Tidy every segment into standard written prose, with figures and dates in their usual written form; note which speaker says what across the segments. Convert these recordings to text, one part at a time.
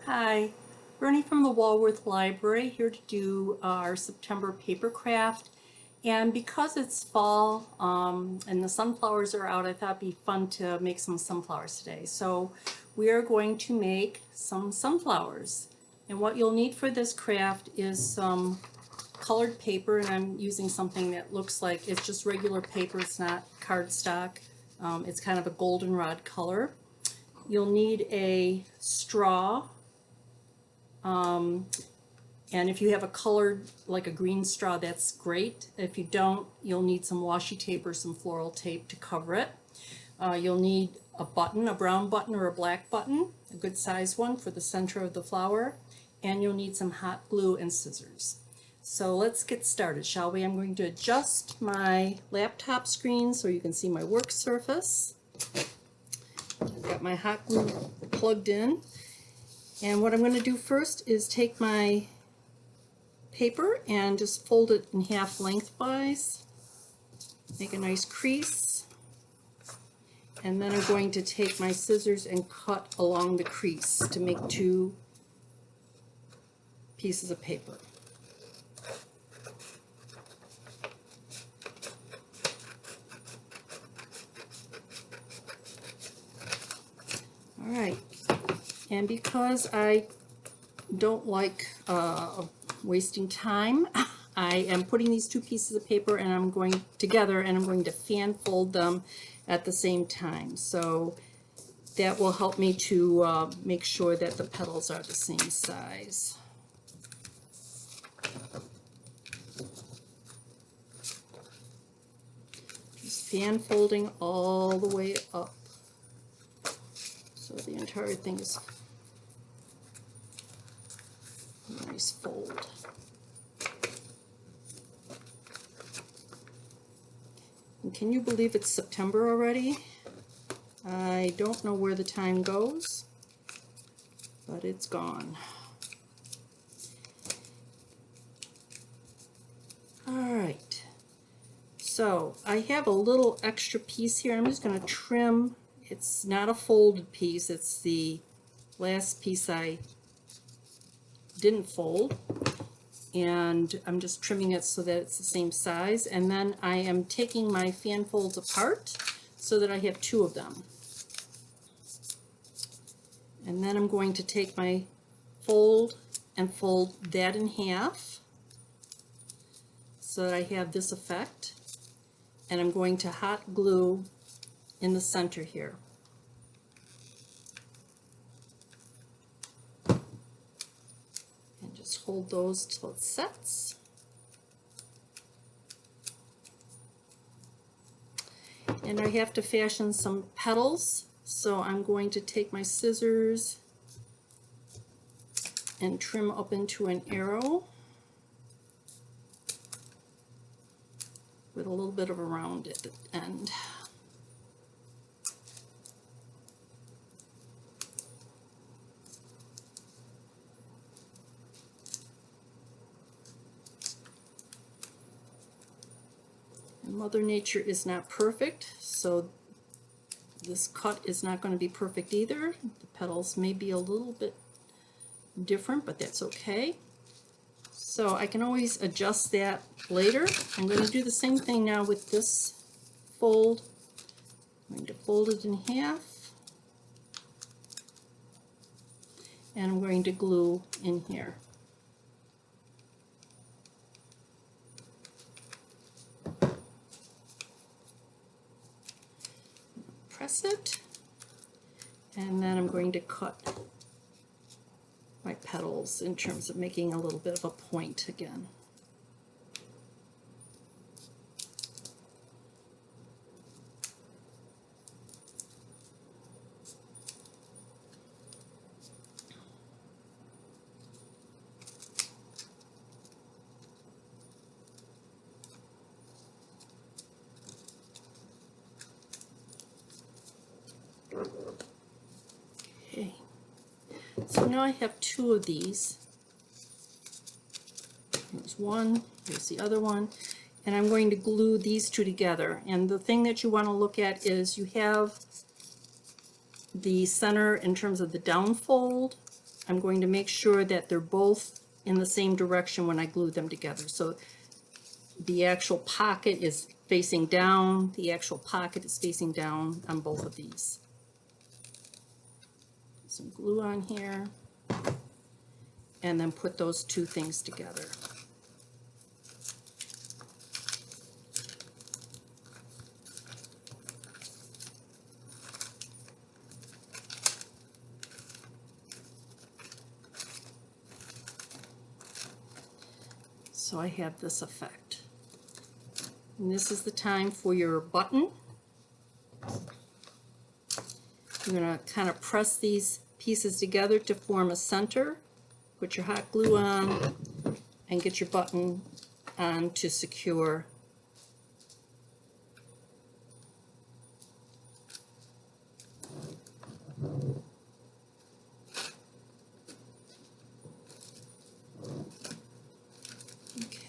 Speaker 1: Hi, Bernie from the Walworth Library here to do our September paper craft. And because it's fall and the sunflowers are out, I thought it'd be fun to make some sunflowers today. So we are going to make some sunflowers. And what you'll need for this craft is some colored paper, and I'm using something that looks like it's just regular paper, it's not cardstock. It's kind of a goldenrod color. You'll need a straw. And if you have a colored, like a green straw, that's great. If you don't, you'll need some washi tape or some floral tape to cover it. You'll need a button, a brown button or a black button, a good size one for the center of the flower. And you'll need some hot glue and scissors. So let's get started, shall we? I'm going to adjust my laptop screen so you can see my work surface. I've got my hot glue plugged in. And what I'm going to do first is take my paper and just fold it in half lengthwise, make a nice crease, and then I'm going to take my scissors and cut along the crease to make two pieces of paper. All right. And because I don't like wasting time, I am putting these two pieces of paper and I'm going together and I'm going to fan fold them at the same time. So that will help me to make sure that the petals are the same size. Just fan folding all the way up. So the entire thing is a nice fold. And can you believe it's September already? I don't know where the time goes, but it's gone. Alright, so I have a little extra piece here. I'm just going to trim. It's not a folded piece, it's the last piece I didn't fold, and I'm just trimming it so that it's the same size, and then I am taking my fan folds apart so that I have two of them. And then I'm going to take my fold and fold that in half so that I have this effect, and I'm going to hot glue in the center here. And just hold those till it sets. And I have to fashion some petals, so I'm going to take my scissors and trim up into an arrow with a little bit of a round at the end. Mother Nature is not perfect, so this cut is not going to be perfect either. The petals may be a little bit different, but that's okay. So I can always adjust that later. I'm going to do the same thing now with this fold. I'm going to fold it in half, and I'm going to glue in here. Press it, and then I'm going to cut my petals in terms of making a little bit of a point again. Okay, so now I have two of these. Here's one, here's the other one, and I'm going to glue these two together. And the thing that you want to look at is you have the center in terms of the down fold I'm going to make sure that they're both in the same direction when I glue them together. So the actual pocket is facing down, the actual pocket is facing down on both of these. Put some glue on here, and then put those two things together. So I have this effect. And this is the time for your button. You're going to kind of press these pieces together to form a center. Put your hot glue on and get your button on to secure.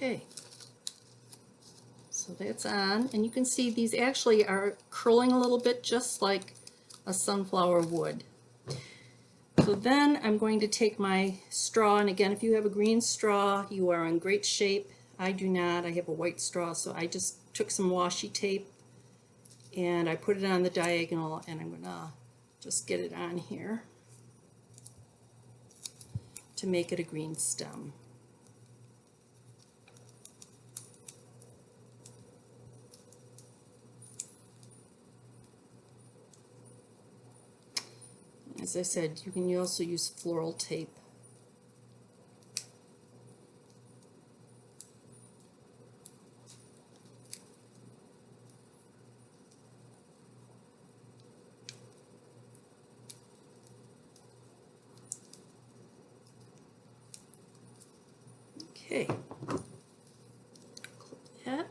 Speaker 1: Okay, so that's on, and you can see these actually are curling a little bit just like a sunflower would. So then I'm going to take my straw, and again, if you have a green straw, you are in great shape. I do not. I have a white straw, so I just took some washi tape and I put it on the diagonal, and I'm going to just get it on here to make it a green stem. As I said, you can also use floral tape. Okay, clip that.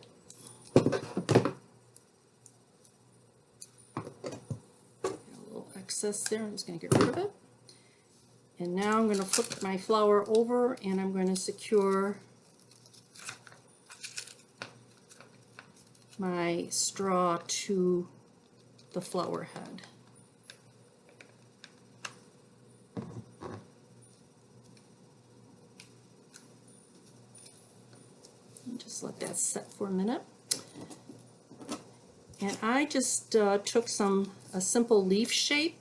Speaker 1: Excess there. I'm just going to get rid of it. And now I'm going to flip my flower over, and I'm going to secure my straw to the flower head. And just let that set for a minute. And I just took a simple leaf shape.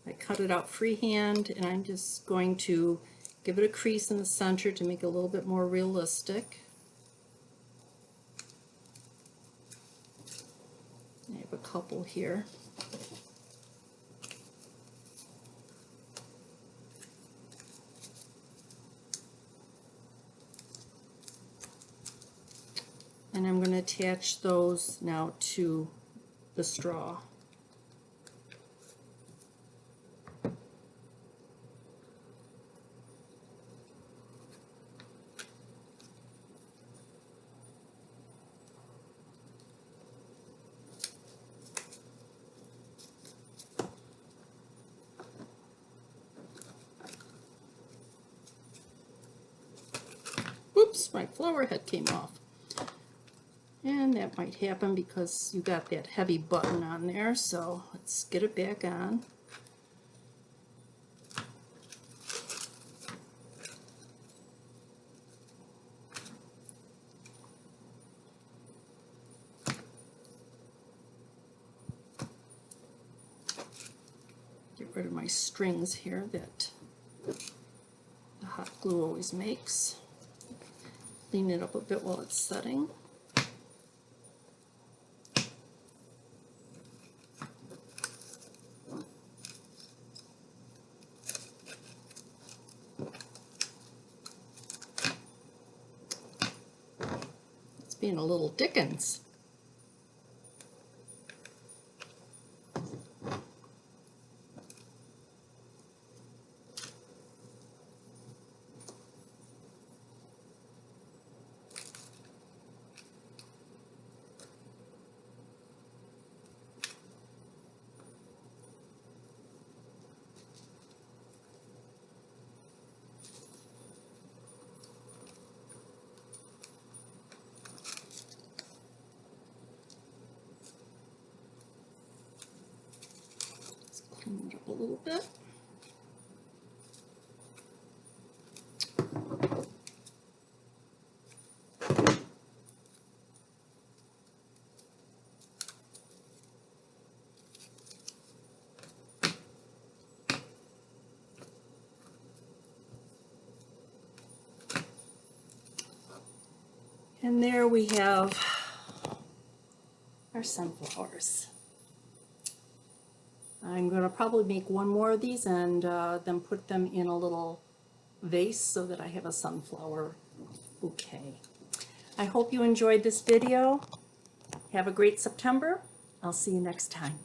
Speaker 1: I cut it out freehand, and I'm just going to give it a crease in the center to make it a little bit more realistic. I have a couple here. And I'm going to attach those now to the straw. Oops, my flower head came off. And that might happen because you got that heavy button on there, so let's get it back on. Get rid of my strings here that the hot glue always makes. Clean it up a bit while it's setting. It's being a little Dickens. Clean it up a little bit. And there we have our sunflowers. I'm going to probably make one more of these and then put them in a little vase so that I have a sunflower bouquet. I hope you enjoyed this video. Have a great September. I'll see you next time.